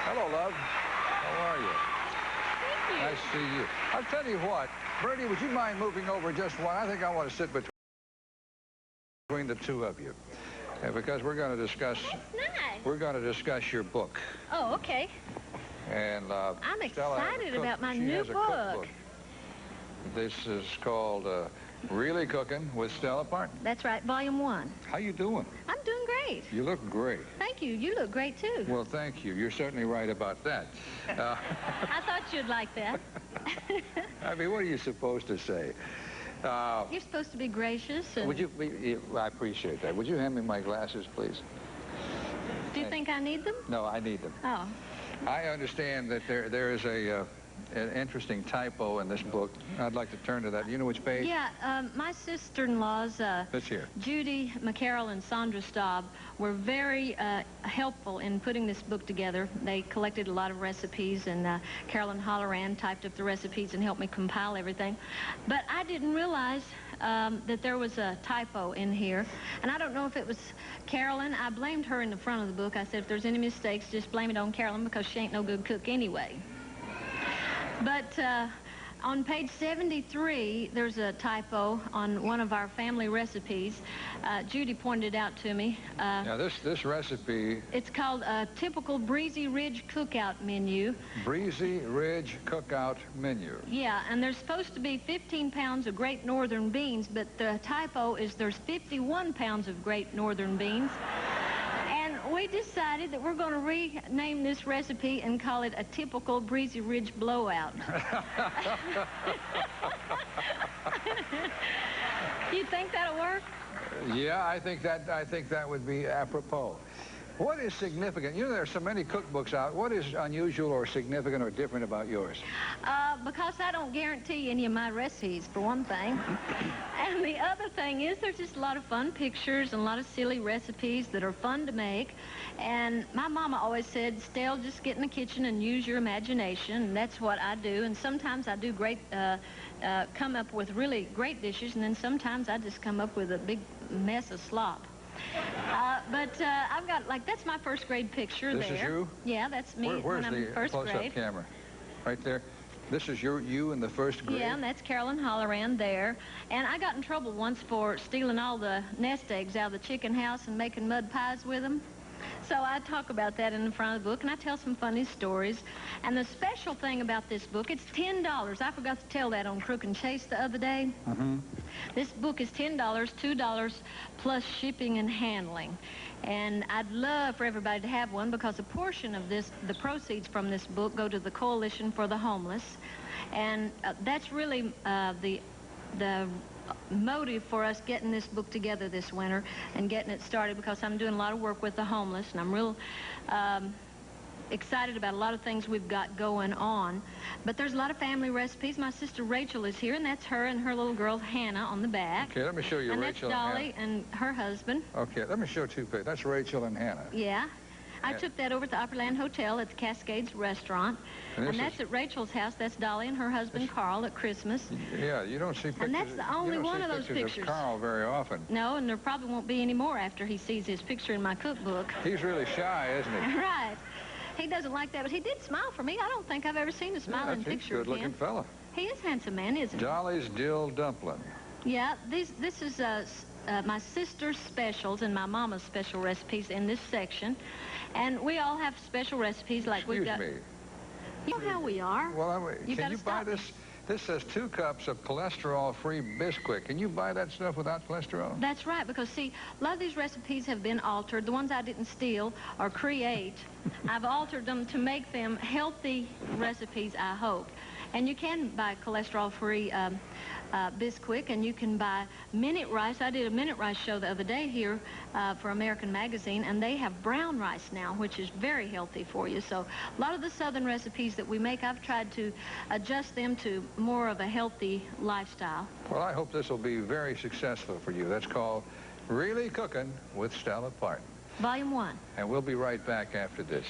Hello, love. How are you? Thank you. Nice to see you. I'll tell you what, Bertie, would you mind moving over just one? I think I want to sit between the two of you, because we're going to discuss. That's nice. We're going to discuss your book. Oh, okay. And I'm Stella excited about my she new has a book. cookbook. This is called Really Cooking with Stella Parton. That's right, Volume 1. How you doing? I'm doing great. You look great. Thank you. You look great, too. Well, thank you. You're certainly right about that. I thought you'd like that. I mean, what are you supposed to say? You're supposed to be gracious. And... Would you? I appreciate that. Would you hand me my glasses, please? Do you think I need them? No, I need them. Oh. I understand that there is an interesting typo in this book. I'd like to turn to that. Do you know which page? Yeah, my sister-in-laws, This here. Judy McCarroll and Sandra Staub, were very helpful in putting this book together. They collected a lot of recipes, and Carolyn Holloran typed up the recipes and helped me compile everything. But I didn't realize that there was a typo in here, and I don't know if it was Carolyn. I blamed her in the front of the book. I said, if there's any mistakes, just blame it on Carolyn, because she ain't no good cook anyway. But on page 73, there's a typo on one of our family recipes. Judy pointed it out to me. Now, this recipe... It's called a typical Breezy Ridge cookout menu. Breezy Ridge cookout menu. Yeah, and there's supposed to be 15 pounds of Great Northern beans, but the typo is there's 51 pounds of Great Northern beans. We decided that we're going to rename this recipe and call it a typical Breezy Ridge blowout. You think that'll work? Yeah, I think that would be apropos. What is significant? You know, there are so many cookbooks out. What is unusual or significant or different about yours? Because I don't guarantee any of my recipes, for one thing. And the other thing is there's just a lot of fun pictures and a lot of silly recipes that are fun to make. And my mama always said, Stella, just get in the kitchen and use your imagination. And that's what I do. And sometimes I do come up with really great dishes, and then sometimes I just come up with a big mess of slop. But I've got, like, that's my first grade picture there. This is you? Yeah, that's me Where's when I'm in first close-up grade. camera? Right there? This is you in the first grade? Yeah, and that's Carolyn Holloran there. And I got in trouble once for stealing all the nest eggs out of the chicken house and making mud pies with them. So I talk about that in the front of the book, and I tell some funny stories. And the special thing about this book, it's $10. I forgot to tell that on Crook and Chase the other day. Mm-hmm. This book is $10, $2 plus shipping and handling. And I'd love for everybody to have one, because a portion of the proceeds from this book go to the Coalition for the Homeless. And that's really the motive for us getting this book together this winter and getting it started, because I'm doing a lot of work with the homeless, and I'm real excited about a lot of things we've got going on. But there's a lot of family recipes. My sister Rachel is here, and that's her and her little girl Hannah on the back. Okay, let me show you and Rachel that's Dolly and her husband. Okay, let me show two pictures. That's Rachel and Hannah. Yeah. I took that over at the Upperland Hotel at the Cascades Restaurant. And that's at Rachel's house. That's Dolly and her husband Carl at Christmas. Yeah, you don't see pictures. And that's the only one of those pictures of Carl very often. No, and there probably won't be any more after he sees his picture in my cookbook. He's really shy, isn't he? Right. He doesn't like that, but he did smile for me. I don't think I've ever seen a smiling picture of him. He's a good-looking fella. He is a handsome man, isn't he? Dolly's dill dumpling. Yeah, this is my sister's specials and my mama's special recipes in this section. And we all have special recipes like we've got... Excuse me. You know how we are. Well, can you buy this? This says 2 cups of cholesterol-free Bisquick. Can you buy that stuff without cholesterol? That's right, because, see, a lot of these recipes have been altered. The ones I didn't steal or create, I've altered them to make them healthy recipes, I hope. And you can buy cholesterol-free Bisquick, and you can buy minute rice. I did a minute rice show the other day here for American Magazine, and they have brown rice now, which is very healthy for you. So a lot of the southern recipes that we make, I've tried to adjust them to more of a healthy lifestyle. Well, I hope this will be very successful for you. That's called Really Cooking with Stella Parton. Volume 1. And we'll be right back after this.